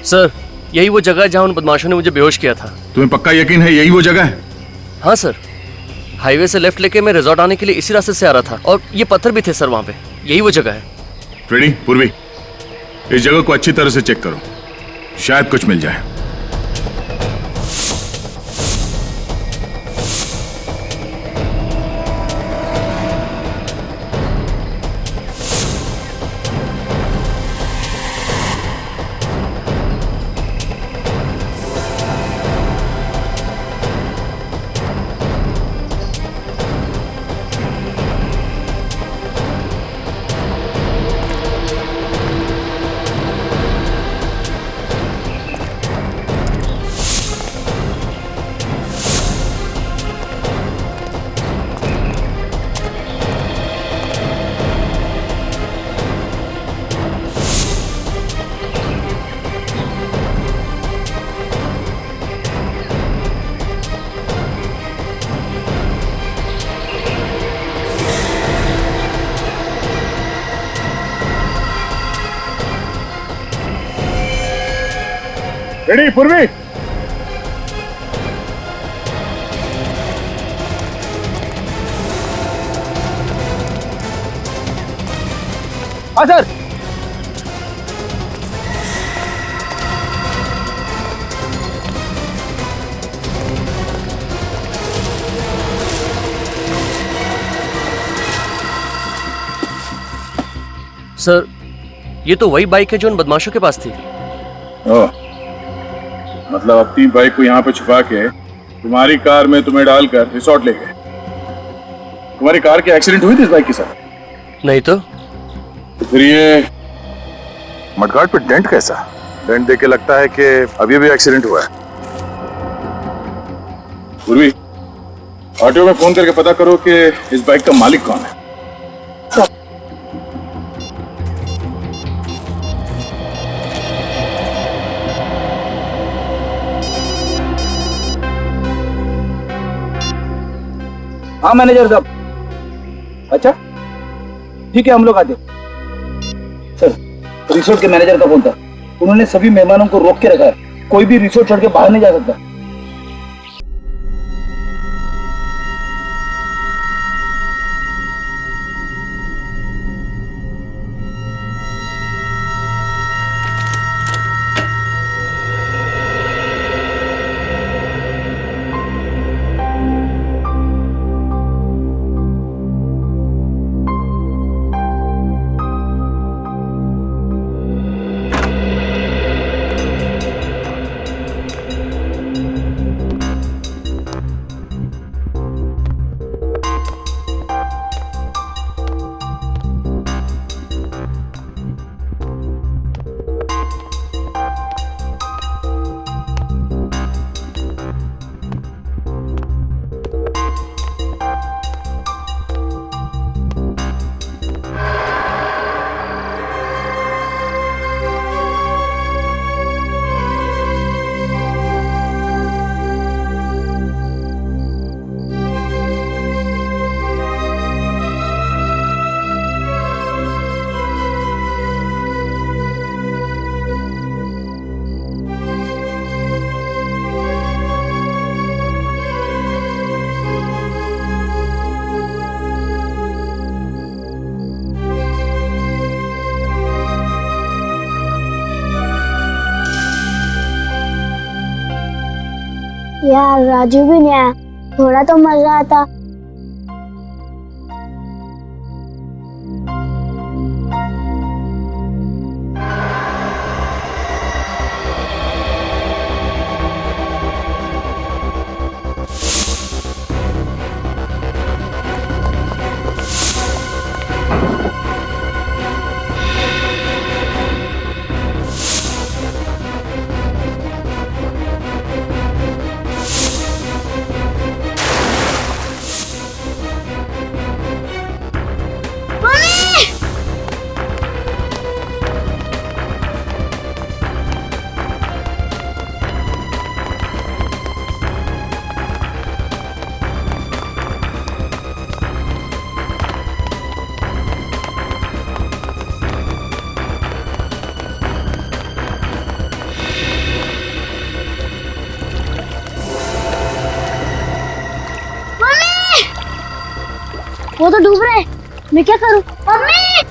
Sir, यही वो जगह है जहाँ उन बदमाशों ने मुझे बेहोश किया था। तुम्हें पक्का यकीन है यही वो जगह है? हाँ सर, हाईवे से लेफ्ट लेके मैं रिजॉर्ट आने के लिए इसी रास्ते से आ रहा था और ये पत्थर भी थे सर वहाँ पे। यही वो जगह है। फ्रेडी, पूर्वी, इस जगह को अच्छी तरह से चेक करो, शायद कुछ मिल जाए। रेडी पूर्वी? हाँ सर। सर, ये तो वही बाइक है जो उन बदमाशों के पास थी। मतलब अपनी बाइक को यहाँ पे छुपा के तुम्हारी कार में तुम्हें डालकर रिसोर्ट ले गए। तुम्हारी कार की एक्सीडेंट हुई थी इस बाइक के साथ? नहीं तो फिर ये मडगार्ड पे डेंट कैसा? डेंट देख के लगता है कि अभी अभी एक्सीडेंट हुआ है। पूर्वी, ऑटो में फोन करके पता करो कि इस बाइक का मालिक कौन है। हाँ मैनेजर साहब। अच्छा ठीक है, हम लोग आते। सर, रिसोर्ट के मैनेजर का फोन था। उन्होंने सभी मेहमानों को रोक के रखा है, कोई भी रिसोर्ट छोड़ के बाहर नहीं जा सकता। यार राजू भी नहीं आया, थोड़ा तो मजा आता। वो तो डूब रहे हैं। मैं क्या करूं? मम्मी!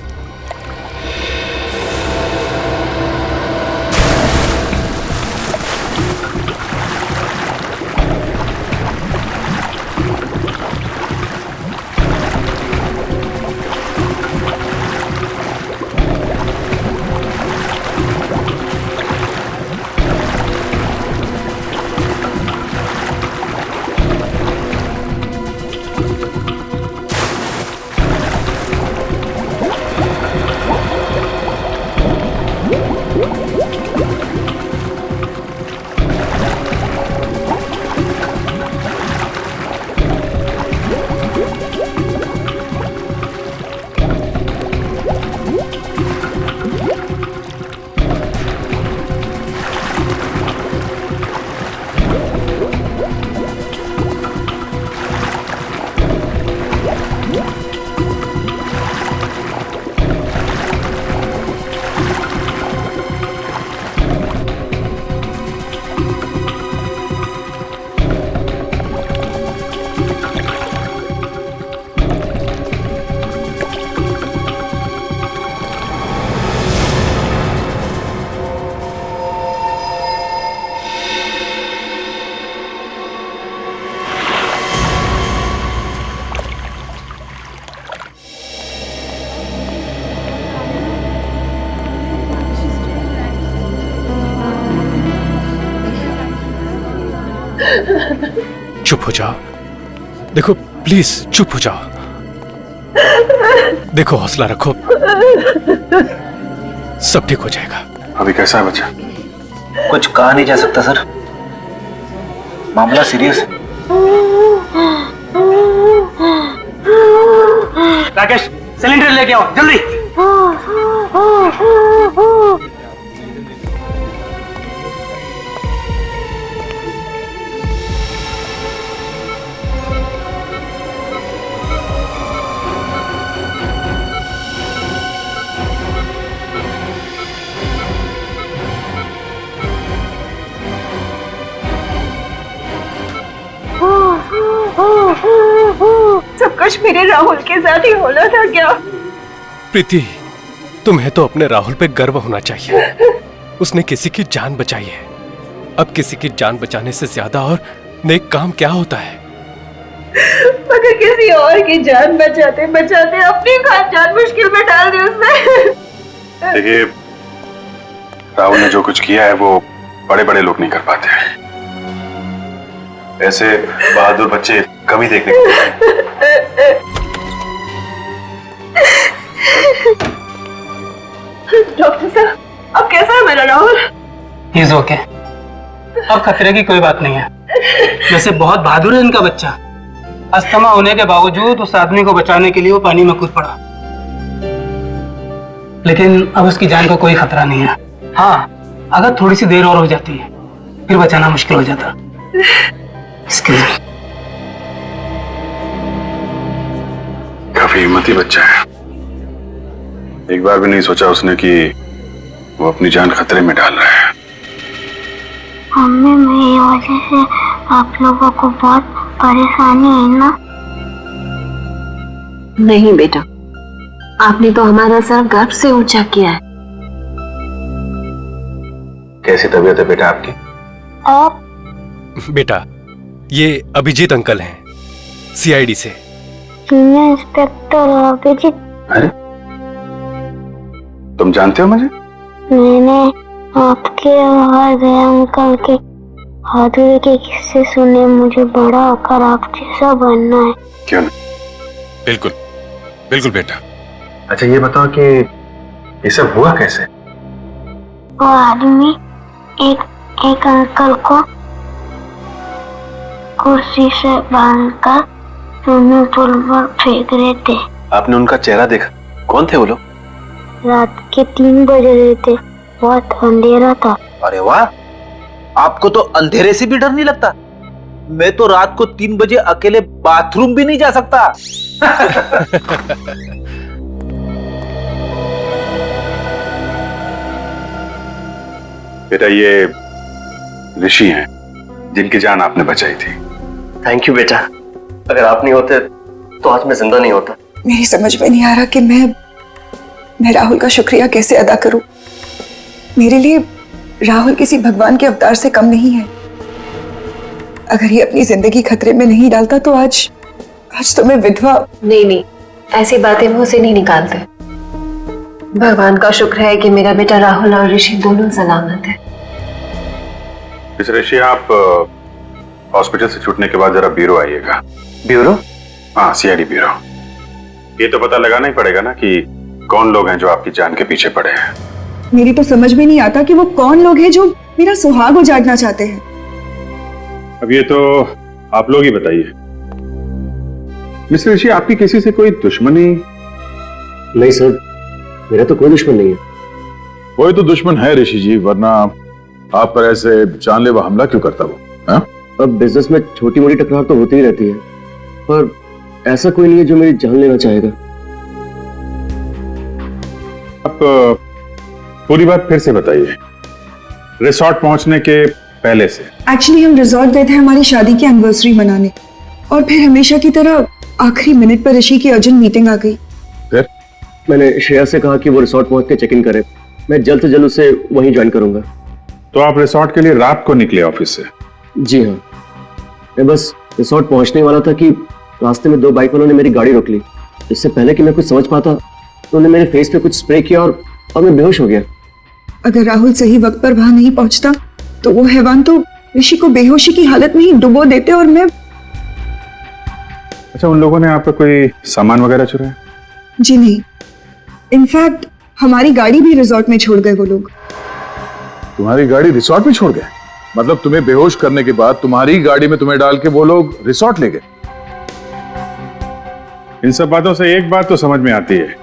चुप हो जाओ। देखो प्लीज चुप हो जाओ। देखो हौसला रखो, सब ठीक हो जाएगा। अभी कैसा है बच्चा? कुछ कहा नहीं जा सकता सर, मामला सीरियस है। राकेश सिलेंडर लेके आओ जल्दी। सब कुछ मेरे राहुल के साथ ही होना था क्या? प्रीति, तुम्हें तो अपने राहुल पे गर्व होना चाहिए। उसने किसी की जान बचाई है। अब किसी की जान बचाने से ज्यादा और नेक काम क्या होता है? मगर किसी और की जान बचाते बचाते अपनी जान मुश्किल में डाल दी उसने। देखिए, राहुल ने जो कुछ किया है वो बड़े बड़े लोग नहीं कर पाते। ऐसे बहादुर बच्चे कभी देखने को मिलते। डॉक्टर साहब, अब कैसा है मेरा राहुल? इज ओके, अब खतरे की कोई बात नहीं है। वैसे बहुत बहादुर है इनका बच्चा। अस्थमा होने के बावजूद उस आदमी को बचाने के लिए वो पानी में कूद पड़ा, लेकिन अब उसकी जान को कोई खतरा नहीं है। हाँ, अगर थोड़ी सी देर और हो जाती है फिर बचाना मुश्किल हो जाता। Excuse me. काफी हिम्मती बच्चा है। एक बार भी नहीं सोचा उसने कि वो अपनी जान खतरे में डाल रहा है। मम्मी, मेरी वजह से आप लोगों को बहुत परेशानी है ना? नहीं बेटा, आपने तो हमारा सर गर्व से ऊंचा किया है। कैसी तबीयत है बेटा आपकी? आप बेटा, ये अभिजीत अंकल हैं, सीआईडी से। Senior inspector Abhijeet? अरे, तुम जानते हो मुझे? मैंने आपके और गया अंकल के बहादुरी के किस्से सुने। मुझे बड़ा होकर आप जैसा बनना है। क्यों नहीं? बिल्कुल बिल्कुल बेटा। अच्छा ये बताओ कि ये सब हुआ कैसे? वो आदमी एक अंकल को कुर्सी से बांधकर स्विमिंग पूल पर फेंक रहे थे। आपने उनका चेहरा देखा? कौन थे वो लोग? रात के 3 बज रहे थे, बहुत अंधेरा था। अरे वाह, आपको तो अंधेरे से भी डर नहीं लगता? मैं तो रात को 3 बजे अकेले बाथरूम भी नहीं जा सकता। बेटा, ये ऋषि हैं जिनकी जान आपने बचाई थी। थैंक यू बेटा, अगर आप नहीं होते तो आज मैं जिंदा नहीं होता। मेरी समझ में नहीं आ रहा कि मैं राहुल का शुक्रिया कैसे अदा करूं। मेरे लिए राहुल किसी भगवान के अवतार से कम नहीं है। अगर ये अपनी जिंदगी खतरे में नहीं डालता तो आज तो मैं विधवा। नहीं नहीं, ऐसी बातें मुंह से नहीं निकालते। भगवान का शुक्र है कि मेरा बेटा राहुल और ऋषि दोनों सलामत है। मिस ऋषि, आप हॉस्पिटल से छूटने के बाद जरा ब्यूरो आइएगा। ब्यूरो? हाँ, सीआईडी ब्यूरो। ये तो पता लगाना ही पड़ेगा ना कि कौन लोग हैं जो आपकी जान के पीछे पड़े हैं। मेरी तो समझ में नहीं आता कि वो कौन लोग हैं जो मेरा सुहाग उजाड़ना चाहते हैं। अब ये तो आप लोग ही बताइए। मिस ऋषि, आपकी किसी से कोई दुश्मनी? नहीं सर, मेरा तो कोई दुश्मन नहीं है। कोई तो दुश्मन है ऋषि जी, वरना आप पर ऐसे जानलेवा हमला क्यों करता वो? हाँ? अब बिजनेस में छोटी मोटी टकरार तो होती ही रहती है, पर ऐसा कोई नहीं है जो मेरी जान लेना चाहेगा। आप पूरी बात फिर से बताइए, रिसोर्ट पहुंचने के पहले से। एक्चुअली हम रिजॉर्ट गए थे हमारी शादी की एनिवर्सरी मनाने, और फिर हमेशा की तरह आखिरी मिनट पर ऋषि की अर्जेंट मीटिंग आ गई। फिर मैंने श्रेया से कहा कि वो रिसोर्ट पहुंच के चेक इन करे। मैं जल्द से जल्द उसे वहीं ज्वाइन करूंगा। तो आप रिसोर्ट के लिए रात को निकले ऑफिस से? जी हाँ, मैं बस रिसोर्ट पहुंचने वाला था कि रास्ते में दो बाइक वालों ने मेरी गाड़ी रोक ली। इससे पहले कि मैं कुछ समझ पाता तो उन्होंने मेरे फेस पे कुछ स्प्रे किया और मैं बेहोश हो गया। अगर राहुल सही वक्त पर वहां नहीं पहुंचता तो वो हैवान तो ऋषि को बेहोशी की हालत में ही डुबो देते और मैं। अच्छा, उन लोगों ने आपका कोई सामान वगैरह चुराया? जी नहीं, इनफैक्ट हमारी गाड़ी भी रिजॉर्ट में छोड़ गए वो लोग। तुम्हारी गाड़ी रिसोर्ट में छोड़ गए? मतलब तुम्हें बेहोश करने के बाद तुम्हारी गाड़ी में तुम्हें डाल के वो लोग रिसोर्ट ले गए? इन सब बातों से एक बात तो समझ में आती है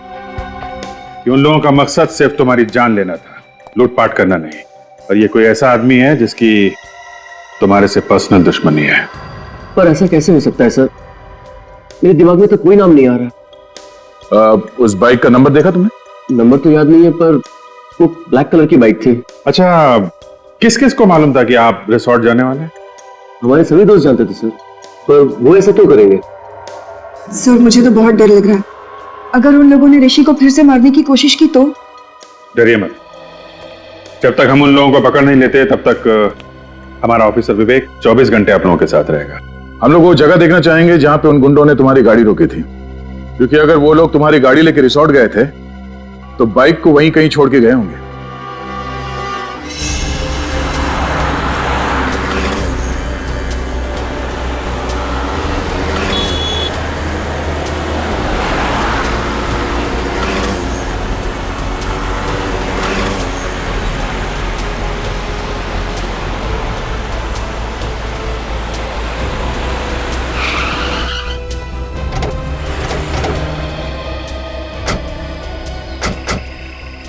कि उन लोगों का मकसद सिर्फ तुम्हारी जान लेना था, लूटपाट करना नहीं। और ये कोई ऐसा आदमी है जिसकी तुम्हारे से पर्सनल दुश्मनी है। पर ऐसा कैसे हो सकता है सर? मेरे दिमाग में तो कोई नाम नहीं आ रहा। उस बाइक का नंबर देखा तुमने? नंबर तो याद नहीं है, पर वो ब्लैक कलर की बाइक थी। अच्छा, किस किस को मालूम था कि आप रिसोर्ट जाने वाले हैं? हमारे सभी दोस्त जानते थे सर, पर वो ऐसा क्यों करेंगे? सर मुझे तो बहुत डर लग रहा है। अगर उन लोगों ने ऋषि को फिर से मारने की कोशिश की तो? डरिए मत। जब तक हम उन लोगों को पकड़ नहीं लेते तब तक हमारा ऑफिसर विवेक 24 घंटे आप लोगों के साथ रहेगा। हम लोग वो जगह देखना चाहेंगे जहां पे उन गुंडों ने तुम्हारी गाड़ी रोकी थी, क्योंकि अगर वो लोग तुम्हारी गाड़ी लेके रिसोर्ट गए थे तो बाइक को वहीं कहीं छोड़ के गए होंगे।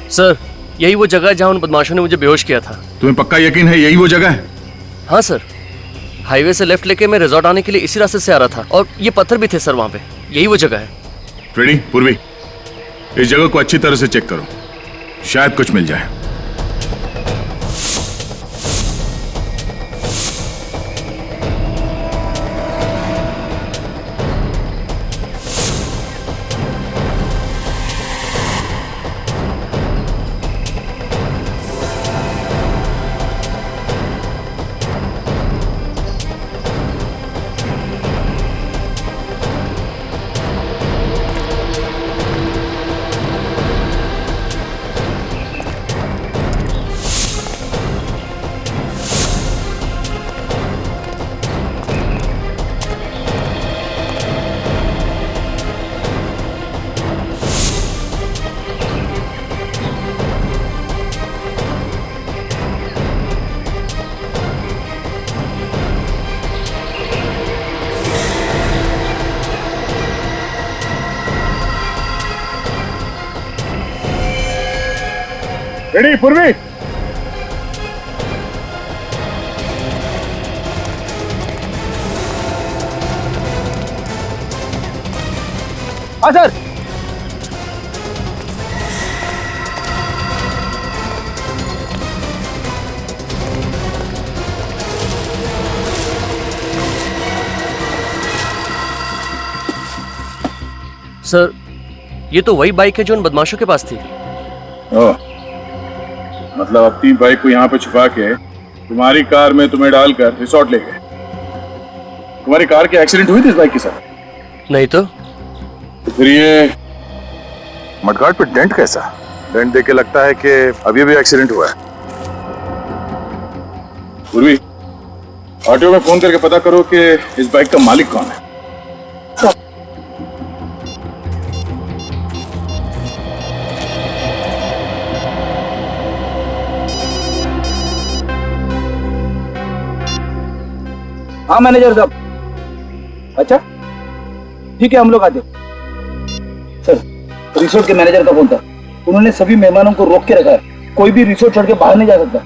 सर, यही वो जगह है जहां उन बदमाशों ने मुझे बेहोश किया था। तुम्हें पक्का यकीन है यही वो जगह है? हाँ सर, हाईवे से लेफ्ट लेके मैं रिजॉर्ट आने के लिए इसी रास्ते से आ रहा था, और ये पत्थर भी थे सर वहां पे। यही वो जगह है। रेडी पूर्वी, इस जगह को अच्छी तरह से चेक करो, शायद कुछ मिल जाए। रेडी पूर्वी, हाँ सर। सर ये तो वही बाइक है जो उन बदमाशों के पास थी। ओह, मतलब अपनी बाइक को यहाँ पे छुपा के तुम्हारी कार में तुम्हें डालकर रिसोर्ट ले गए। तुम्हारी कार की एक्सीडेंट हुई थी इस बाइक के साथ? नहीं तो फिर ये मडगार्ड पे डेंट कैसा? डेंट देख के लगता है कि अभी भी एक्सीडेंट हुआ है। पूर्वी, ऑटो में फोन करके पता करो कि इस बाइक का मालिक कौन है। हाँ मैनेजर साहब। अच्छा ठीक है, हम लोग आते। सर रिसोर्ट के मैनेजर का फोन था, उन्होंने सभी मेहमानों को रोक के रखा है, कोई भी रिसोर्ट छोड़ के बाहर नहीं जा सकता।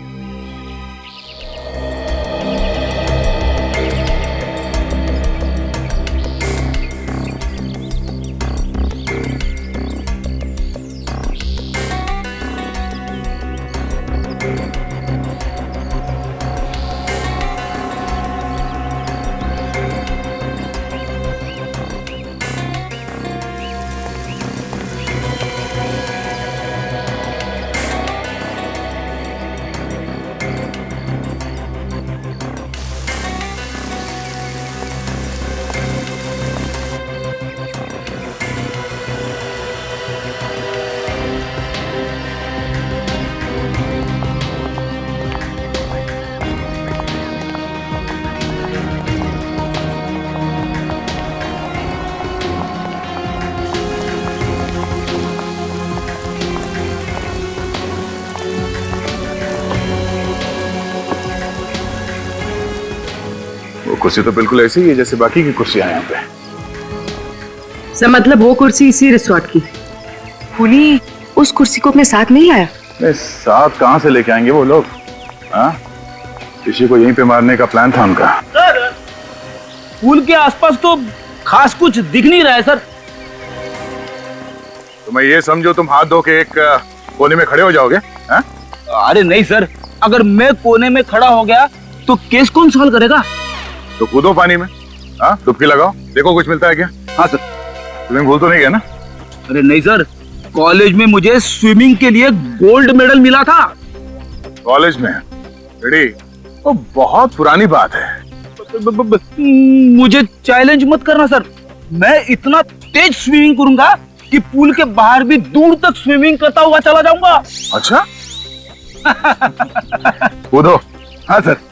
कुर्सी तो बिल्कुल ऐसी ही है जैसे बाकी की कुर्सियां हैं यहाँ पे। सर मतलब वो कुर्सी इसी रिसोर्ट की। फूली उस कुर्सी को अपने साथ नहीं लाया? नहीं, साथ कहाँ से लेके आएंगे वो लोग? हाँ, किसी को यहीं पे मारने का प्लान था उनका। सर पुल के आसपास तो खास कुछ दिख नहीं रहा है सर। तो मैं ये समझो तुम हाथ धो के एक कोने में खड़े हो जाओगे? हाँ? अरे नहीं सर, अगर मैं कोने में खड़ा हो गया तो केस कौन सॉल्व करेगा? तो कूदो पानी में, हाँ डुबकी लगाओ, देखो कुछ मिलता है क्या। हाँ सर। तुम्हें भूल तो नहीं गया ना? अरे नहीं सर, कॉलेज में मुझे स्विमिंग के लिए गोल्ड मेडल मिला था। कॉलेज में? रेडी, तो बहुत पुरानी बात है। मुझे चैलेंज मत करना सर, मैं इतना तेज स्विमिंग करूंगा कि पुल के बाहर भी दूर तक स्विमिंग करता हुआ चला जाऊंगा। अच्छा कूदो। हाँ सर।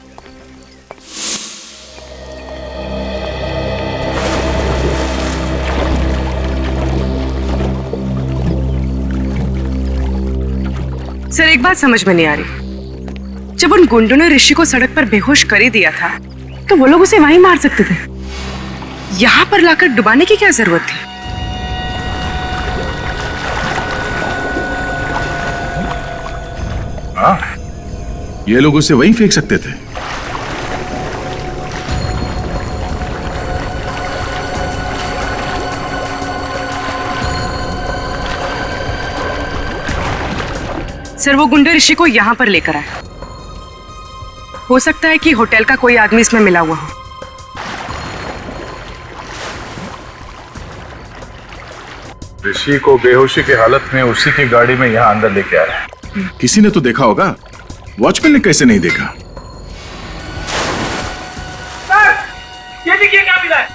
सर एक बात समझ में नहीं आ रही, जब उन गुंडों ने ऋषि को सड़क पर बेहोश कर ही दिया था तो वो लोग उसे वहीं मार सकते थे, यहाँ पर लाकर डुबाने की क्या जरूरत थी? हाँ, ये लोग उसे वहीं फेंक सकते थे। सर वो गुंडे ऋषि को यहाँ पर लेकर आए, हो सकता है कि होटल का कोई आदमी इसमें मिला हुआ हो। ऋषि को बेहोशी की हालत में उसी की गाड़ी में यहाँ अंदर लेके आया। किसी ने तो देखा होगा, वॉचमैन ने कैसे नहीं देखा? सर ये देखिए क्या मिला है।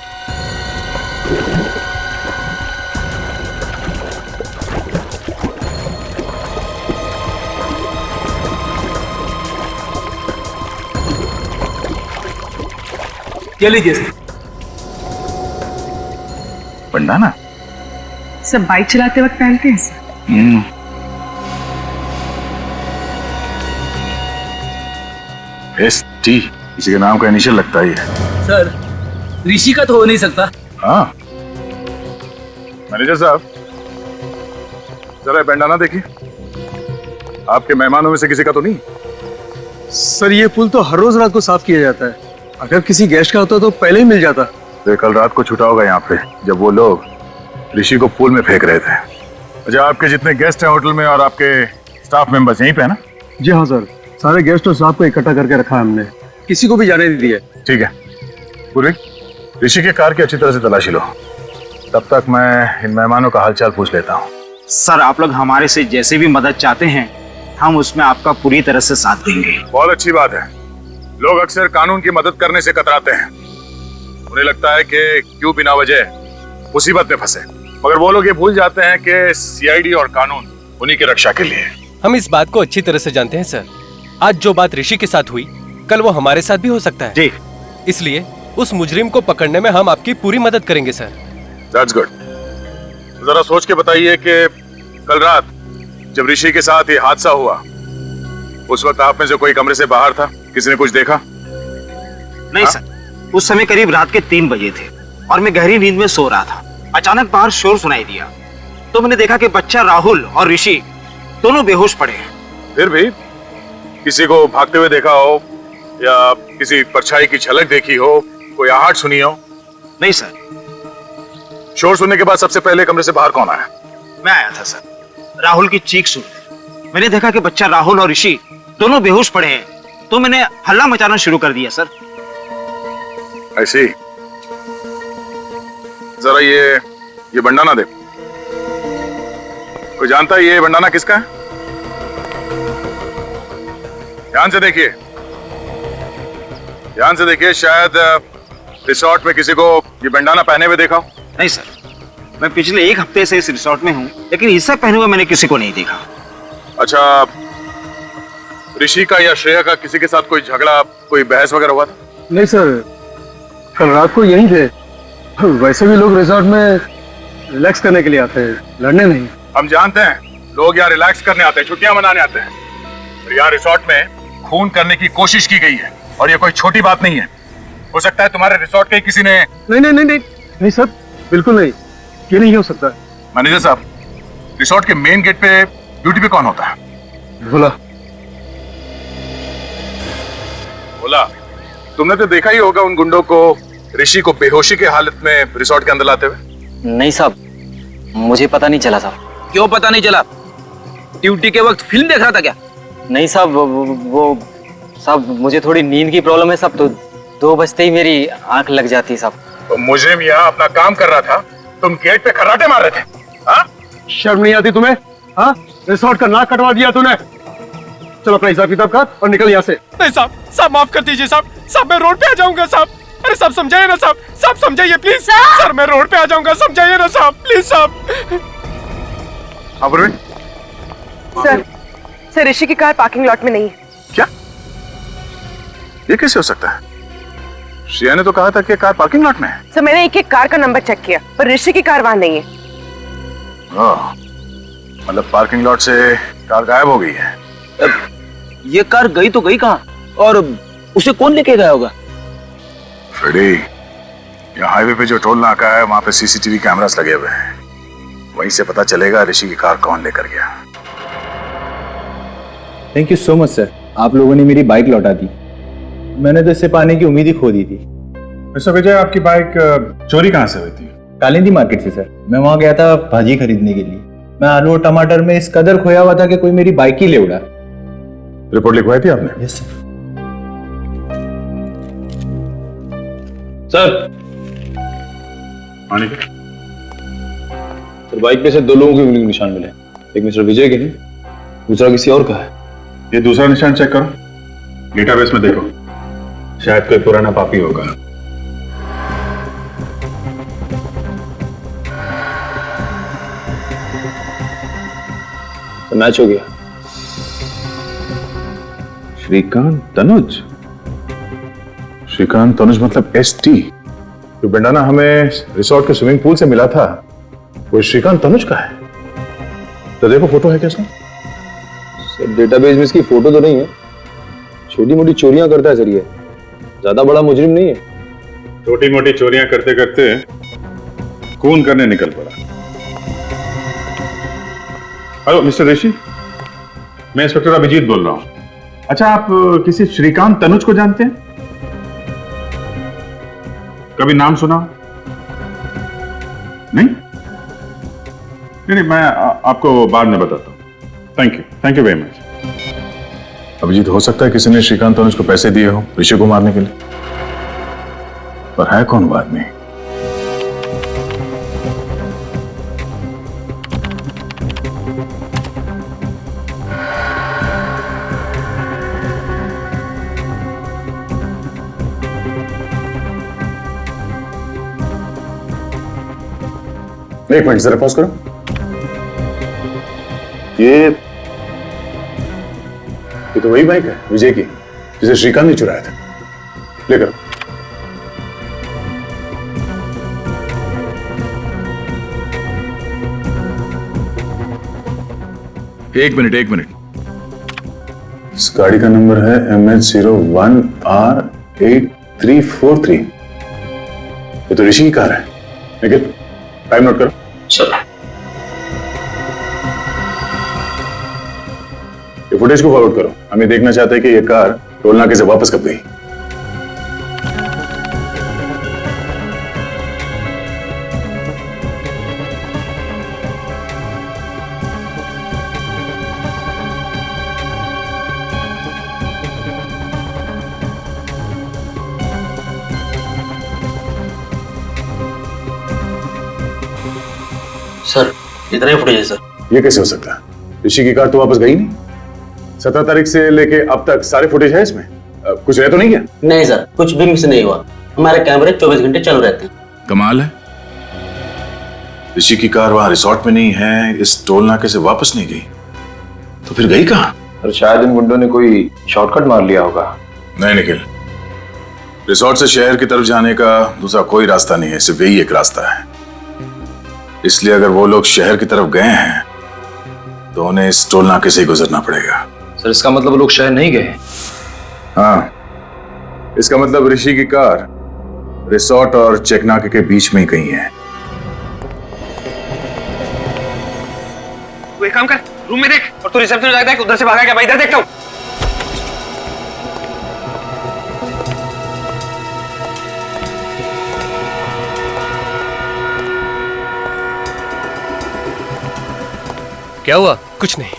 ये लीजिए सर। पंडाना सब बाइक चलाते वक्त पहनते हैं सर। ST किसी के नाम का इनिशियल लगता ही है। सर ऋषि का तो हो नहीं सकता। हाँ मैनेजर साहब, जरा बैंडाना देखिए, आपके मेहमानों में से किसी का तो नहीं? सर ये पुल तो हर रोज रात को साफ किया जाता है, अगर किसी गेस्ट का होता तो पहले ही मिल जाता। तो कल रात को छूटा होगा यहाँ पे जब वो लोग ऋषि को पूल में फेंक रहे थे। अच्छा, आपके जितने गेस्ट हैं होटल में और आपके स्टाफ मेंबर्स यहीं पे है ना? जी हाँ सर, सारे गेस्ट और स्टाफ को इकट्ठा करके रखा है हमने, किसी को भी जाने नहीं दिया। ठीक है पूर्वी, ऋषि के कार की अच्छी तरह से तलाशी लो तब तक मैं इन मेहमानों का हालचाल पूछ लेता हूँ। सर आप लोग हमारे से जैसे भी मदद चाहते हैं हम उसमें आपका पूरी तरह से साथ देंगे। बहुत अच्छी बात है। लोग अक्सर कानून की मदद करने से कतराते हैं। उन्हें लगता है कि क्यों बिना वजह मुसीबत में फंसे, मगर वो लोग ये भूल जाते हैं कि सीआईडी और कानून उन्हीं की रक्षा के लिए है। हम इस बात को अच्छी तरह से जानते हैं सर। आज जो बात ऋषि के साथ हुई कल वो हमारे साथ भी हो सकता है जी। इसलिए उस मुजरिम को पकड़ने में हम आपकी पूरी मदद करेंगे सर। That's good. जरा सोच के बताइए कि कल रात जब ऋषि के साथ ये हादसा हुआ उस वक्त आप में से कोई कमरे से बाहर था? किसी ने कुछ देखा? नहीं सर, उस समय करीब रात के 3 बजे थे और मैं गहरी नींद में सो रहा था। अचानक बाहर शोर सुनाई दिया तो मैंने देखा कि बच्चा राहुल और ऋषि दोनों बेहोश पड़े हैं। फिर भी किसी को भागते हुए देखा हो या किसी परछाई की झलक देखी हो, कोई आहट सुनी हो? नहीं सर। शोर सुनने के बाद सबसे पहले कमरे से बाहर कौन आया? मैं आया था सर। राहुल की चीख सुन मैंने देखा कि बच्चा राहुल और ऋषि दोनों बेहोश पड़े हैं तो मैंने हल्ला मचाना शुरू कर दिया सर। ऐसी जरा ये बंडाना दे। कोई जानता है ये बंडाना किसका है? ध्यान से देखिए, ध्यान से देखिए। शायद रिसोर्ट में किसी को ये बंडाना पहने हुए देखा हो। नहीं सर, मैं पिछले 1 हफ्ते से इस रिसोर्ट में हूँ लेकिन इससे पहने हुए मैंने किसी को नहीं देखा। अच्छा, ऋषि का या श्रेया का किसी के साथ कोई झगड़ा, कोई बहस वगैरह हुआ था? नहीं सर, कल रात को यहीं थे। वैसे भी लोग रिजॉर्ट में रिलैक्स करने के लिए आते हैं, लड़ने नहीं। हम जानते हैं लोग यहाँ रिलैक्स करने आते हैं, छुट्टियां मनाने आते हैं, और यहाँ रिसोर्ट में खून करने की कोशिश की गई है और ये कोई छोटी बात नहीं है। हो सकता है तुम्हारे रिसोर्ट के किसी ने। नहीं नहीं नहीं नहीं नहीं सर, बिल्कुल नहीं, ये नहीं हो सकता। मैनेजर साहब, रिसोर्ट के मेन गेट पे ड्यूटी पे कौन होता है? भोला। भोला, तुमने तो देखा ही होगा उन गुंडों को ऋषि को बेहोशी के हालत में रिसोर्ट के अंदर लाते हुए। नहीं साहब, मुझे पता नहीं चला साहब। क्यों पता नहीं चला? ड्यूटी के वक्त फिल्म देख रहा था क्या? नहीं साहब, वो साहब मुझे थोड़ी नींद की प्रॉब्लम है साहब, तो 2 बजते ही मेरी आंख लग जाती साहब। तो मुझे यहाँ अपना काम कर रहा था, तुम गेट पे खर्राटे मार रहे थे। हाँ? शर्म नहीं आती तुम्हें? हाँ, रिसोर्ट का नाक कटवा दिया तूने। चलो अपना हिसाब किताब कर और निकल यहाँ से। नहीं साहब, साहब माफ कर दीजिए साहब। साहब मैं रोड पे आ जाऊंगा साहब। अरे साहब समझाइए ना साहब, साहब समझाइए प्लीज। सर मैं रोड पे आ जाऊंगा, समझाइए ना साहब, प्लीज साहब। सर ऋषि की कार पार्किंग लॉट में नहीं है। क्या? ये कैसे हो सकता है? श्रेया ने तो कहा था कि कार पार्किंग लॉट में है। सर मैंने एक कार का नंबर चेक किया पर ऋषि की कार वहां नहीं है। मतलब पार्किंग लॉट से कार गायब हो गई है। ये कार गई तो गई कहाँ और उसे कौन लेके गया होगा? फ्रेडी, यहाँ हाईवे पे जो टोल नाका है वहां पे सीसीटीवी कैमरास लगे हुए हैं, वहीं से पता चलेगा ऋषि की कार कौन लेकर गया। Thank you so much sir, आप लोगों ने मेरी बाइक लौटा दी। मैंने तो इससे पाने की उम्मीद ही खो दी थी। मिस्टर विजय, आपकी बाइक चोरी कहाँ से हुई थी? कालिंदी मार्केट से सर। मैं वहां गया था भाजी खरीदने के लिए। मैं आलू और टमाटर में इस कदर खोया हुआ था कि कोई मेरी बाइक ही ले उड़ा। रिपोर्ट लिखवाई थी आपने? Yes sir. सर आने के सर, बाइक पे से 2 लोगों के उंगली के निशान मिले। एक मिस्टर विजय के हैं, दूसरा किसी और का है। ये दूसरा निशान चेक करो, डेटाबेस में देखो, शायद कोई पुराना पापी होगा। तो मैच हो गया। श्रीकांत तनुज। श्रीकांत तनुज मतलब ST। जो बंडाना हमें रिसोर्ट के स्विमिंग पूल से मिला था वो श्रीकांत तनुज का है। तो देखो फोटो है क्या सर? डेटाबेस में इसकी फोटो तो नहीं है। छोटी मोटी चोरियां करता है सर, ये ज्यादा बड़ा मुजरिम नहीं है। छोटी मोटी चोरियां करते करते खून करने निकल पड़ा। हेलो मिस्टर ऋषि, मैं इंस्पेक्टर अभिजीत बोल रहा हूं। अच्छा, आप किसी श्रीकांत तनुज को जानते हैं? कभी नाम सुना? नहीं, मैं आपको बाद में बताता हूं। Thank you very much. Abhijeet, हो सकता है किसी ने श्रीकांत तनुज को पैसे दिए हो ऋषि को मारने के लिए, पर है कौन वो आदमी? एक मिनट जरा पॉज करो। ये तो वही बाइक है विजय की जिसे श्रीकांत ने चुराया था। लेकर एक मिनट। इस गाड़ी का नंबर है MH01R8343। ये तो ऋषि की कार है। लेकिन टाइम नोट करो। चलो। ये फुटेज को फॉरवर्ड करो। हम ये देखना चाहते हैं कि ये कार टोल नाके से वापस कब गई। सर इतना ही फुटेज है सर। ये कैसे हो सकता है? ऋषि की कार तो वापस गई नहीं। 17 तारीख से लेके अब तक सारे फुटेज है इसमें। कुछ रह तो नहीं गया? नहीं सर, कुछ भी मिस नहीं हुआ। हमारे कैमरे 24 घंटे चालू रहते हैं। कमाल है। ऋषि की कार वहां रिसोर्ट में नहीं है, इस टोल नाके से वापस नहीं गई, तो फिर गई कहां? और शायद इन गुंडों ने कोई शॉर्टकट मार लिया होगा। नहीं निखिल, रिसोर्ट से शहर की तरफ जाने का दूसरा कोई रास्ता नहीं है, सिर्फ यही एक रास्ता है। इसलिए अगर वो लोग शहर की तरफ गए हैं तो उन्हें इस टोल नाके से ही गुजरना पड़ेगा। सर इसका मतलब वो लोग शहर नहीं गए? हाँ, इसका मतलब ऋषि की कार रिसोर्ट और चेक नाके के बीच में ही कहीं है। तू एक काम कर, रूम में देख और तू रिसेप्शन जाके देख उधर से भागा क्या। मैं इधर देखता हूँ। क्या हुआ? कुछ नहीं।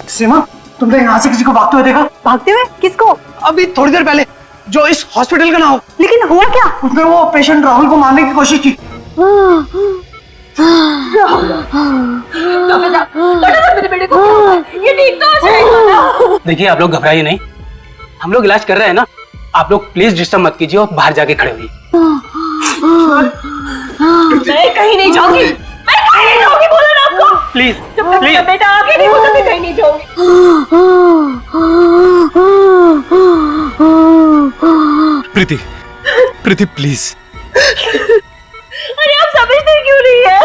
सीमा, तुमने यहाँ से किसी को भागते हुए देखा? भागते हुए? किसको? अभी थोड़ी देर पहले, जो इस हॉस्पिटल का ना हो। लेकिन हुआ क्या? उसने वो पेशेंट राहुल को मारने की कोशिश की। मेरे बेटे को ये ठीक तो हो जाएगा। देखिए आप लोग घबराइए नहीं, हम लोग इलाज कर रहे हैं ना। आप लोग प्लीज डिस्टर्ब मत कीजिए और बाहर जाके खड़े हुई। मैं कहीं नहीं जाऊंगी, मैं कहीं नहीं जाऊंगी, बोला ना आपको। प्लीज जब तक मेरा बेटा आगे नहीं होता मैं कहीं नहीं जाऊंगी। प्रीति प्लीज। अरे आप समझते क्यों नहीं है?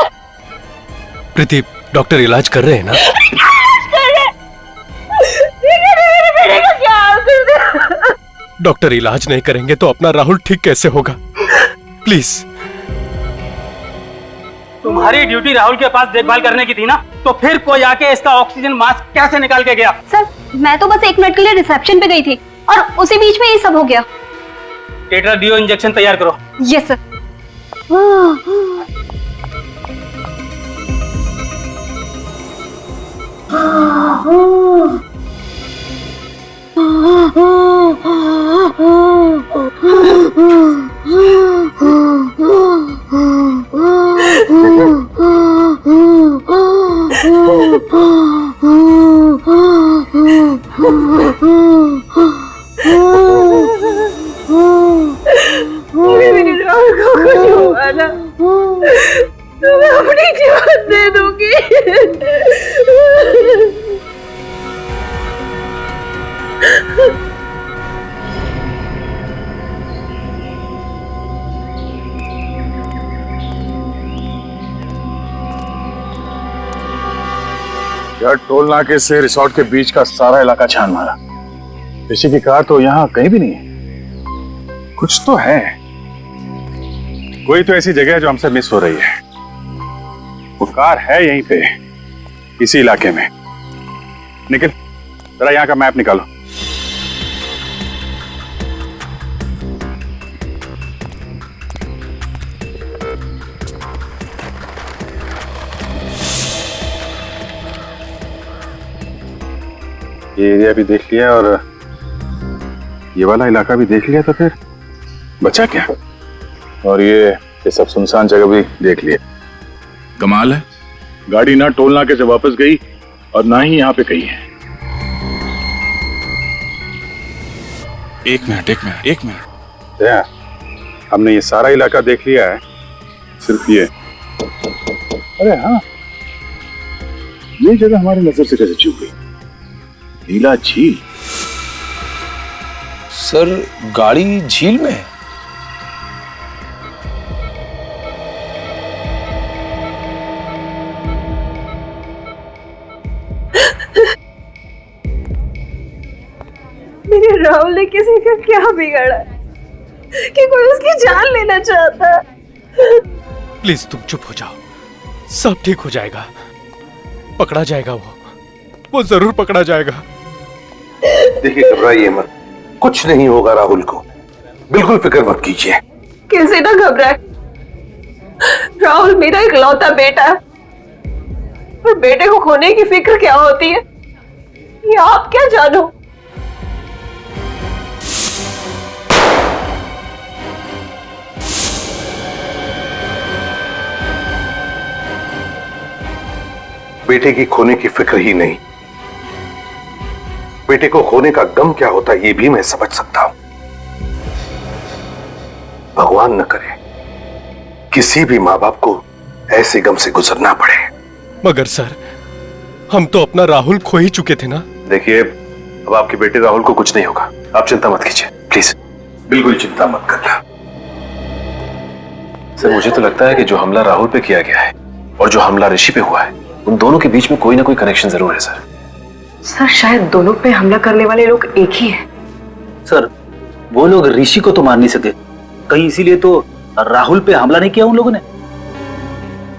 प्रीति, डॉक्टर इलाज कर रहे हैं ना? मेरे बेटे का क्या हाल कर दे? डॉक्टर इलाज नहीं करेंगे तो अपना राहुल ठीक कैसे होगा? प्लीज। तुम्हारी ड्यूटी राहुल के पास देखभाल करने की थी ना, तो फिर कोई आके इसका ऑक्सीजन मास्क कैसे निकाल के गया? सर मैं तो बस 1 मिनट के लिए रिसेप्शन पे गई थी और उसी बीच में ये सब हो गया। टेट्राडियो इंजेक्शन तैयार करो। Yes sir. तो मैं अपनी जीवन दे दूंगी। यार, टोल नाके से रिसोर्ट के बीच का सारा इलाका छान मारा। ऋषि की कार तो यहाँ कहीं भी नहीं है। कुछ तो है, कोई तो ऐसी जगह है जो हमसे मिस हो रही है। वो कार है यहीं पे, इसी इलाके में। निखिल, जरा यहाँ का मैप निकालो। ये एरिया भी देख लिया और ये वाला इलाका भी देख लिया, तो फिर बचा क्या? और ये सब सुनसान जगह भी देख लिया। कमाल है, गाड़ी ना टोल नाके से वापस गई और ना ही यहाँ पे कहीं है। एक मिनट। हमने ये सारा इलाका देख लिया है, सिर्फ ये। अरे हाँ, ये जगह हमारी नजर से कैसे चूक गई? नीला झील। सर गाड़ी झील में है। मेरे राहुल ने किसी का क्या बिगाड़ा कि कोई उसकी जान लेना चाहता? प्लीज तुम चुप हो जाओ, सब ठीक हो जाएगा। पकड़ा जाएगा, वो जरूर पकड़ा जाएगा। देखिए घबराइए मत, कुछ नहीं होगा राहुल को, बिल्कुल फिक्र मत कीजिए। कैसे ना घबराए, राहुल मेरा इकलौता बेटा है और बेटे को खोने की फिक्र क्या होती है ये आप क्या जानो। बेटे की खोने की फिक्र ही नहीं, बेटे को खोने का गम क्या होता है ये भी मैं समझ सकता हूं। भगवान न करे किसी भी माँ बाप को ऐसे गम से गुजरना पड़े। मगर सर, हम तो अपना राहुल खो ही चुके थे ना। देखिए, अब आपके बेटे राहुल को कुछ नहीं होगा, आप चिंता मत कीजिए प्लीज, बिल्कुल चिंता मत करना। सर मुझे तो लगता है कि जो हमला राहुल पे किया गया है और जो हमला ऋषि पे हुआ है, उन दोनों के बीच में कोई ना कोई कनेक्शन जरूर है सर। सर शायद दोनों पे हमला करने वाले लोग एक ही हैं। सर वो लोग ऋषि को तो मार नहीं सके, कहीं इसीलिए तो राहुल पे हमला नहीं किया उन लोगों ने।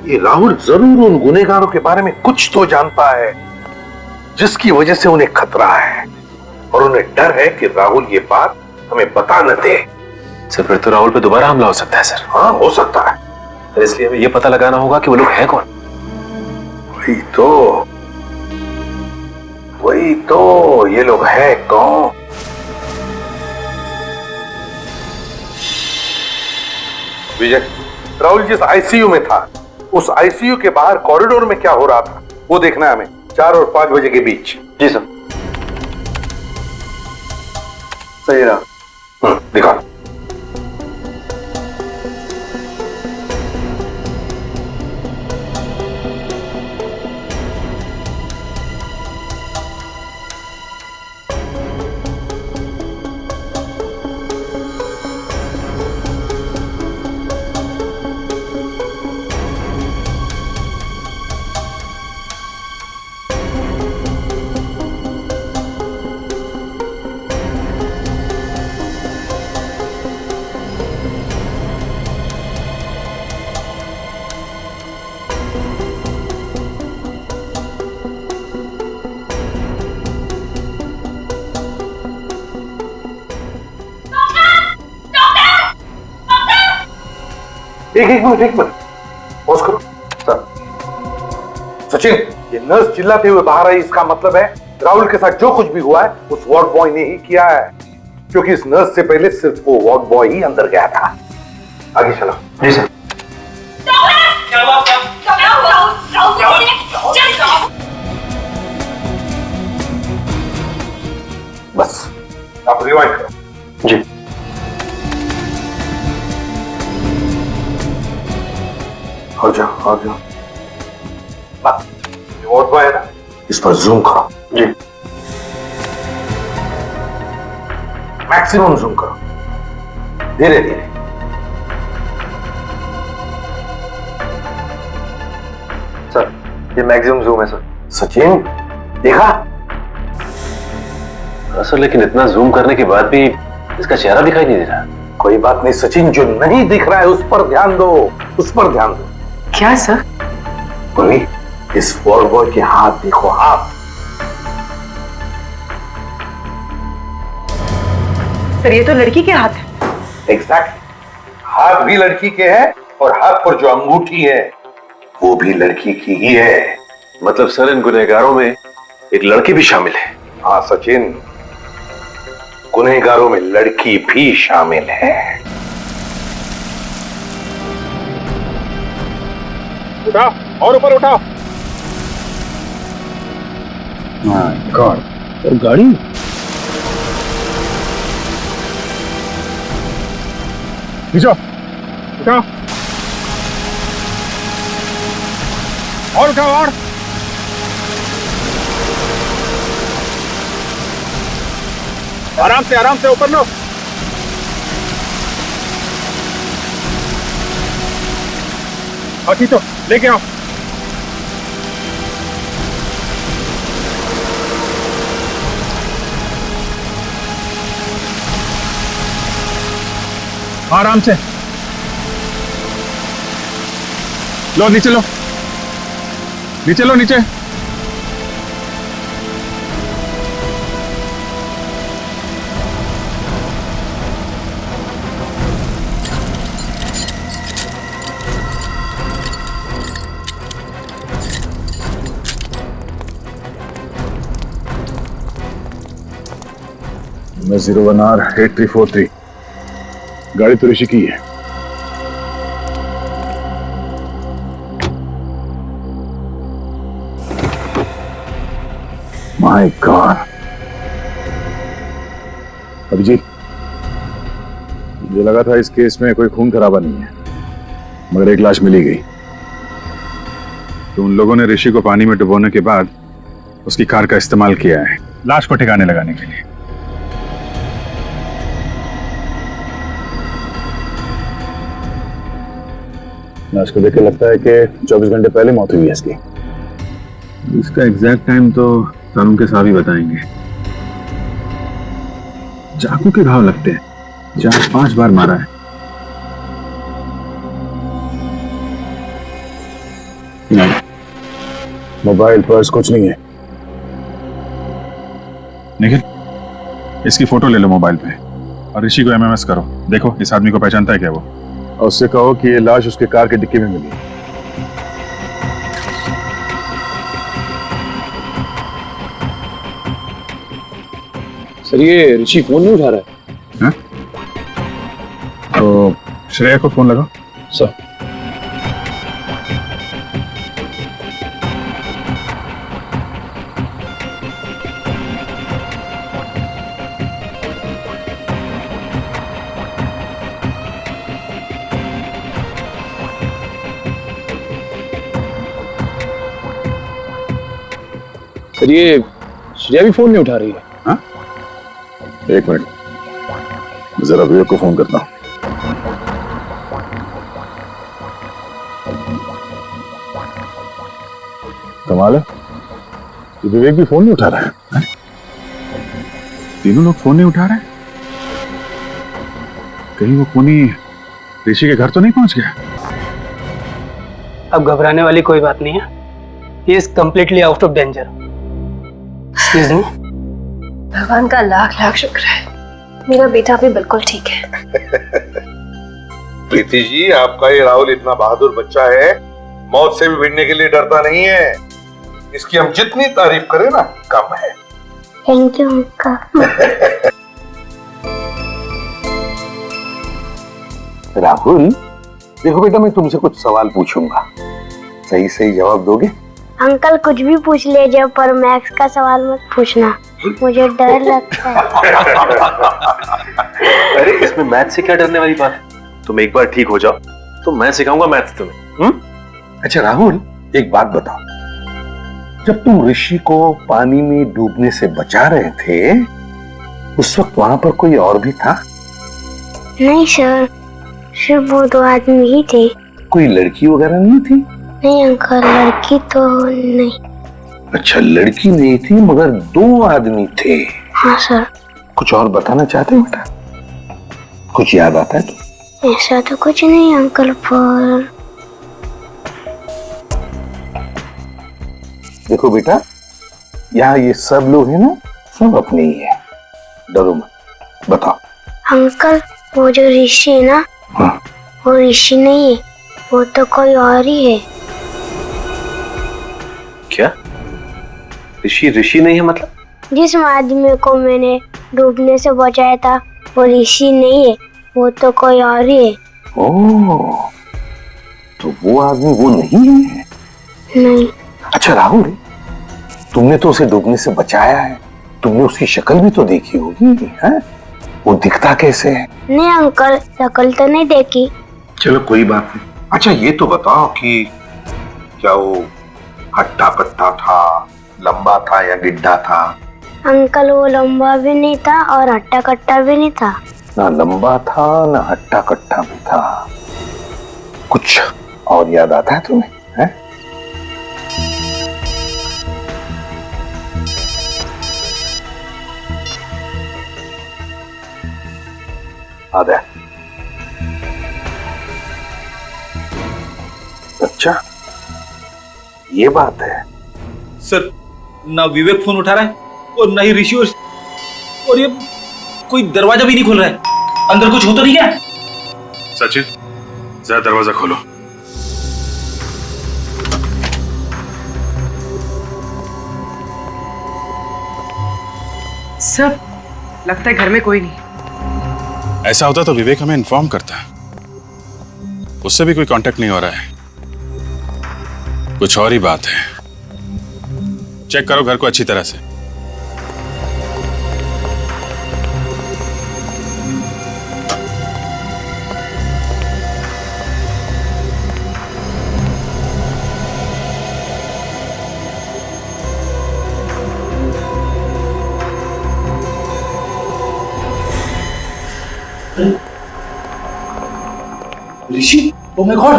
ये राहुल जरूर उन गुनहगारों के बारे में कुछ तो जानता है जिसकी वजह से उन्हें खतरा है, और उन्हें डर है कि राहुल ये बात हमें बता न दे। सर फिर तो राहुल पे दोबारा हमला हो सकता है सर। हाँ हो सकता है, सर इसलिए हमें ये पता लगाना होगा कि वो लोग हैं कौन। वही तो ये लोग हैं कौन? विजय, राहुल जिस आईसीयू में था उस आईसीयू के बाहर कॉरिडोर में क्या हो रहा था वो देखना है हमें, 4 और 5 बजे के बीच। जी सर। सही रहा, दिखा। एक मिनट पॉज करो। सर सचिन, ये नर्स चिल्लाते हुए बाहर आई, इसका मतलब है राहुल के साथ जो कुछ भी हुआ है उस वार्ड बॉय ने ही किया है, क्योंकि इस नर्स से पहले सिर्फ वो वार्ड बॉय ही अंदर गया था। आगे चलो। जी सर। बस आप रिवाइंड करो। जी। और जाओ। बस ये वार्ड बॉय है ना, इस पर जूम करो। जी। मैक्सिमम जूम करो, धीरे धीरे। सर ये मैक्सिमम जूम है सर। सचिन देखा? सर लेकिन इतना जूम करने के बाद भी इसका चेहरा दिखाई नहीं दे रहा। कोई बात नहीं सचिन, जो नहीं दिख रहा है उस पर ध्यान दो, उस पर ध्यान दो। क्या सर? मम्मी, इस वार्ड बॉय के हाथ देखो, हाथ। सर ये तो लड़की के हाथ है। एग्जैक्ट, हाथ भी लड़की के हैं और हाथ पर जो अंगूठी है वो भी लड़की की ही है। मतलब सर इन गुनहगारों में एक लड़की भी शामिल है? हाँ सचिन, गुनहगारों में लड़की भी शामिल है। उठाओ और ऊपर उठाओ। गॉड, और गाड़ी खींचो, उठाओ। और उठाओ और। आराम से ऊपर लो। खींचो, लेके आओ। आराम से लो, नीचे लो, नीचे लो, नीचे। मैं 01R8343 गाड़ी तो ऋषि की है। My God. अभिजीत, मुझे लगा था इस केस में कोई खून खराबा नहीं है, मगर एक लाश मिली गई। तो उन लोगों ने ऋषि को पानी में डुबोने के बाद उसकी कार का इस्तेमाल किया है लाश को ठिकाने लगाने के लिए। लाश को देख के लगता है कि 24 घंटे पहले मौत हुई है इसकी। इसका एग्जैक्ट टाइम तो कानून के साहब ही बताएंगे। चाकू के घाव लगते हैं, 4-5 बार मारा है। नहीं, मोबाइल पर्स कुछ नहीं है। निखिल, इसकी फोटो ले लो मोबाइल पे और ऋषि को एमएमएस करो। देखो इस आदमी को पहचानता है क्या वो, और उससे कहो कि ये लाश उसके कार के डिक्की में मिली। सर ये ऋषि फोन नहीं उठा रहा है। तो श्रेया को फोन लगाओ। सर सर ये श्रेया भी फोन नहीं उठा रही है। हाँ? एक मिनट, जरा विवेक को फोन करता हूं। कमाल है, ये विवेक भी फोन नहीं उठा रहा है। तीनों लोग फोन नहीं उठा रहे। कहीं वो खूनी ऋषि के घर तो नहीं पहुंच गया? अब घबराने वाली कोई बात नहीं है। He is completely out of danger. Excuse me. भगवान का लाख लाख शुक्र है, मेरा बेटा भी बिल्कुल ठीक है। प्रीति जी, आपका ये राहुल इतना बहादुर बच्चा है, मौत से भी भिड़ने के लिए डरता नहीं है। इसकी हम जितनी तारीफ करें ना कम है। Thank you uncle. राहुल, देखो बेटा, मैं तुमसे कुछ सवाल पूछूंगा, सही सही जवाब दोगे? अंकल कुछ भी पूछ लीजिए, पर मैथ्स का सवाल मत पूछना, मुझे डर लगता है। अरे इसमें मैथ से क्या डरने वाली बात है? तुम एक बार ठीक हो जाओ तो मैं सिखाऊंगा मैथ्स तुम्हें। अच्छा राहुल, एक बात बताओ, जब तुम ऋषि को पानी में डूबने से बचा रहे थे, उस वक्त वहां पर कोई और भी था? नहीं सर, सिर्फ वो 2 आदमी ही थे। कोई लड़की वगैरह नहीं थी? नहीं अंकल, लड़की तो नहीं। अच्छा, लड़की नहीं थी मगर 2 आदमी थे। हाँ सर। कुछ और बताना चाहते हो बेटा? कुछ याद आता है तो? ऐसा तो कुछ नहीं अंकल, पर देखो बेटा, यहाँ ये सब लोग हैं ना, सब अपने ही है, डरो मत। बताओ। अंकल वो जो ऋषि है ना, हाँ। वो ऋषि नहीं है, वो तो कोई और ही है। क्या? ऋषि नहीं है मतलब? जिस आदमी को मैंने डूबने से बचाया था वो ऋषि नहीं है, वो तो कोई और ही है। ओह, तो वो आदमी वो नहीं है? नहीं। अच्छा राहुल, तुमने तो उसे डूबने से बचाया है, तुमने उसकी शक्ल भी तो देखी होगी, है? वो दिखता कैसे है? नहीं अंकल, शक्ल तो नहीं देखी। चलो कोई बात नहीं। अच्छा ये तो बताओ कि क्या वो हट्टा कट्टा था, लंबा था या गिड्ढा था? अंकल वो लंबा भी नहीं था और हट्टा कट्टा भी नहीं था। ना लंबा था ना हट्टा कट्टा भी था। कुछ और याद आता है तुम्हें? है? आधा। अच्छा ये बात है। सर ना विवेक फोन उठा रहा है और ना ही ऋषि, और ये कोई दरवाजा भी नहीं खुल रहा है। अंदर कुछ हो तो नहीं क्या? सचिन जरा दरवाजा खोलो। सर लगता है घर में कोई नहीं। ऐसा होता तो विवेक हमें इन्फॉर्म करता। उससे भी कोई कांटेक्ट नहीं हो रहा है। कुछ और ही बात है। चेक करो घर को अच्छी तरह से। Rishi, oh my God!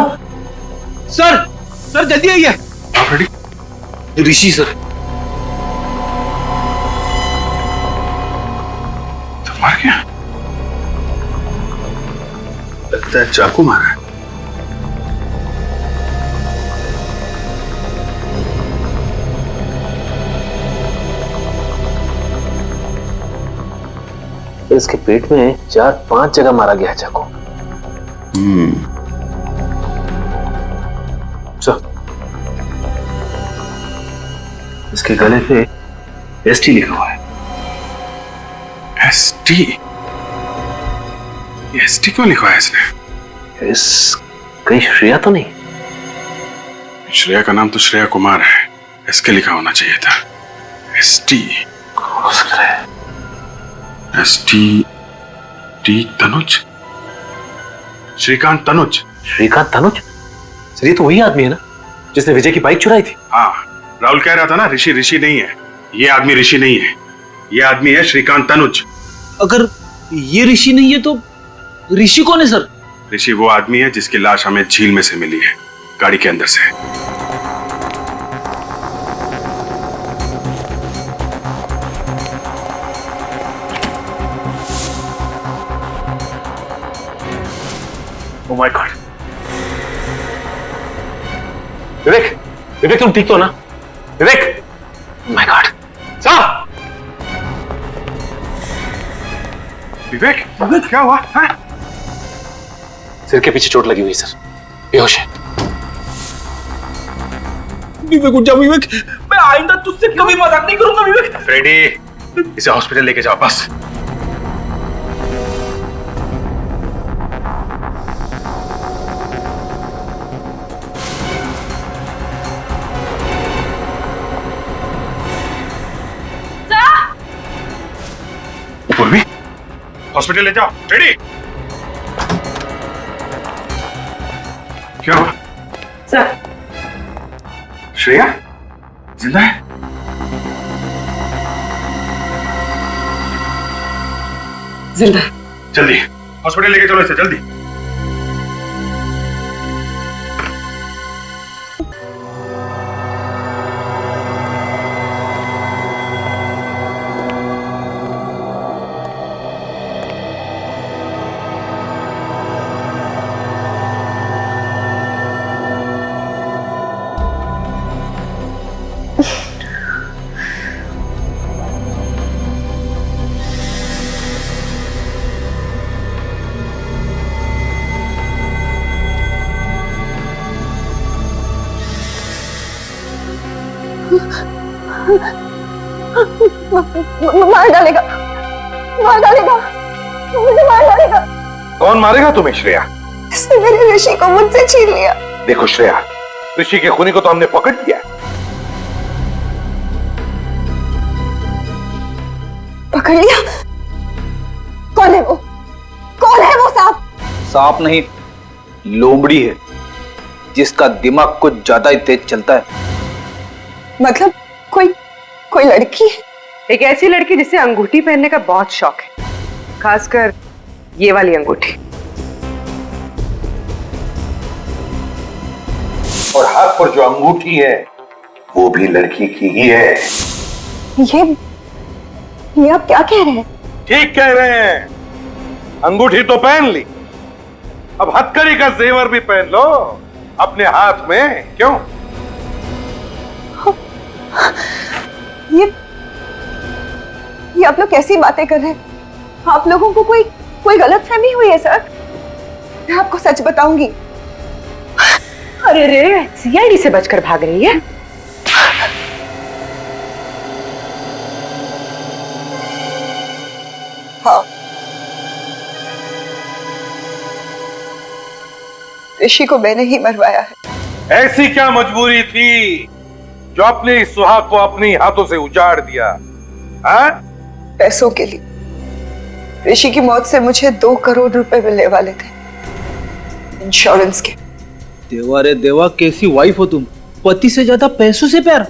Sir sir जल्दी आइए। आप रेडी? ऋषि सर। तो मार गया? लगता है चाकू मारा है। इसके पेट में 4-5 जगह मारा गया है चाकू। इसके गले पे एसटी लिखा हुआ है। एसटी? ये एसटी क्यों लिखा है इसने? कहीं श्रेया तो नहीं? श्रेया का नाम तो श्रेया कुमार है। इसके लिखा होना चाहिए था एसटी। हो सकता है ST T Tanuj, Shrikant Tanuj. Shrikant Tanuj? Sir ये तो वही आदमी है ना जिसने विजय की बाइक चुराई थी। हाँ, राहुल कह रहा था ना ऋषि नहीं है। ये आदमी ऋषि नहीं है, ये आदमी है श्रीकांत तनुज। अगर ये ऋषि नहीं है तो ऋषि कौन है सर? ऋषि वो आदमी है जिसकी लाश हमें झील में से मिली है, गाड़ी के अंदर से। ओह माय गॉड! विवेक, विवेक तुम ठीक तो ना? विवेक! Oh my God! साहब! विवेक, क्या हुआ? हाँ? सिर के पीछे चोट लगी हुई सर, बेहोश है। विवेक उठ जा विवेक, मैं आइंदा तुझसे कभी मजाक नहीं करूंगा विवेक। फ्रेडी, इसे हॉस्पिटल लेके जाओ बस। पूर्वी, हॉस्पिटल ले जाओ। रेडी? क्या हुआ? सर श्रेया जिंदा है? जिंदा। जल्दी हॉस्पिटल लेके चलो इसे, जल्दी। मार डालेगा, मार डालेगा, मुझे मार डालेगा। कौन मारेगा तुम्हें श्रेया? इसने मेरे ऋषि को मुझसे छीन लिया। देखो श्रेया, ऋषि के खूनी को तो हमने पकड़ लिया। पकड़ लिया? कौन है वो? कौन है वो सांप? सांप नहीं, लोमड़ी है जिसका दिमाग कुछ ज्यादा ही तेज चलता है। मतलब कोई लड़की है? एक ऐसी लड़की जिसे अंगूठी पहनने का बहुत शौक है, खासकर ये वाली अंगूठी। और हाथ पर जो अंगूठी है वो भी लड़की की ही है। ये आप क्या कह रहे हैं? ठीक कह रहे हैं। अंगूठी तो पहन ली, अब हथकड़ी का जेवर भी पहन लो अपने हाथ में। क्यों? ये आप लोग कैसी बातें कर रहे हैं? आप लोगों को कोई गलतफहमी हुई है सर। मैं आपको सच बताऊंगी। अरे रे, सीआईडी से बचकर भाग रही है। हाँ, ऋषि को मैंने ही मरवाया है। ऐसी क्या मजबूरी थी जो अपने इस सुहाग को अपने हाथों से उजाड़ दिया? हाँ? पैसों के लिए। ऋषि की मौत से मुझे 2 करोड़ रुपए मिलने वाले थे, इंश्योरेंस के। देवा रे देवा, कैसी वाइफ हो तुम? पति से ज्यादा पैसों से प्यार?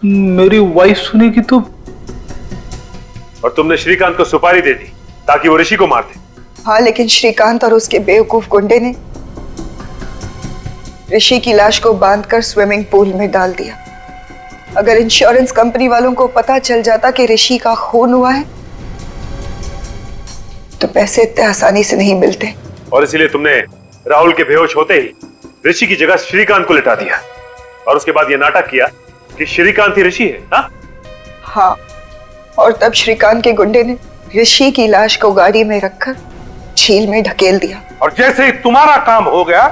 मेरी वाइफ सुनेगी तो। और तुमने श्रीकांत को सुपारी दे दी ताकि वो ऋषि को मार दे। हाँ, लेकिन श्रीकांत और उसके बेवकूफ गुंडे ने ऋषि की लाश को बांधकर स्विमिंग पूल में डाल दिया। अगर इंश्योरेंस कंपनी वालों को पता चल जाता कि ऋषि का खून हुआ है तो पैसे इतने आसानी से नहीं मिलते। और इसीलिए तुमने राहुल के बेहोश होते ही ऋषि की जगह श्रीकांत को लिटा दिया और उसके बाद यह नाटक किया कि श्रीकांत ही ऋषि है। हाँ? हाँ, और तब श्रीकांत के गुंडे ने ऋषि की लाश को गाड़ी में रखकर झील में ढकेल दिया। और जैसे ही तुम्हारा काम हो गया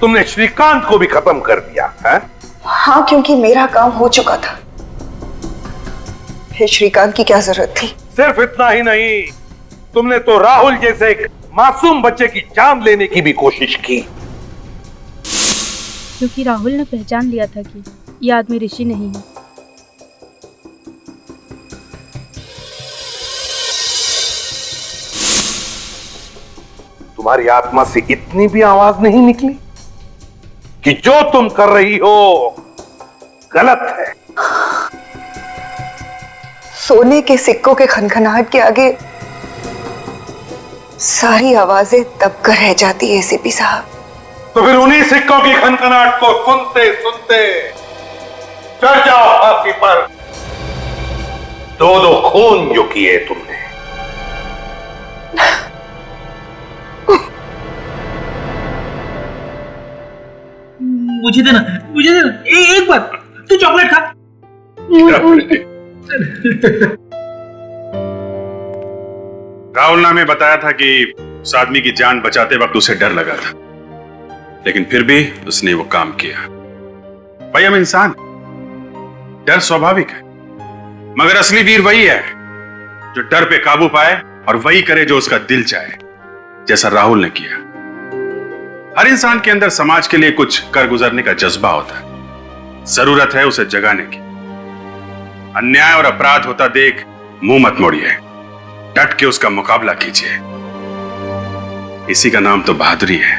तुमने श्रीकांत को भी खत्म कर दिया है? हाँ, क्योंकि मेरा काम हो चुका था। फिर श्रीकांत की क्या जरूरत थी? सिर्फ इतना ही नहीं, तुमने तो राहुल जैसे एक मासूम बच्चे की जान लेने की भी कोशिश की। क्योंकि राहुल ने पहचान लिया था कि यह आदमी ऋषि नहीं है। तुम्हारी आत्मा से इतनी भी आवाज नहीं निकली कि जो तुम कर रही हो गलत है? सोने के सिक्कों के खनखनाहट के आगे सारी आवाजें दबकर रह जाती है एसीपी साहब। तो फिर उन्हीं सिक्कों की खनखनाहट को सुनते सुनते चढ़ जाओ फांसी पर। 2 खून जो किए तुमने। मुझे देना, एक बार तू चॉकलेट खा। राहुल ने हमें बताया था कि उस आदमी की जान बचाते वक्त उसे डर लगा था, लेकिन फिर भी उसने वो काम किया। भाई, हम इंसान, डर स्वाभाविक है, मगर असली वीर वही है जो डर पे काबू पाए और वही करे जो उसका दिल चाहे, जैसा राहुल ने किया। हर इंसान के अंदर समाज के लिए कुछ कर गुजरने का जज्बा होता है, जरूरत है उसे जगाने की। अन्याय और अपराध होता देख मुंह मत मोड़िए, डट के उसका मुकाबला कीजिए। इसी का नाम तो बहादुरी है।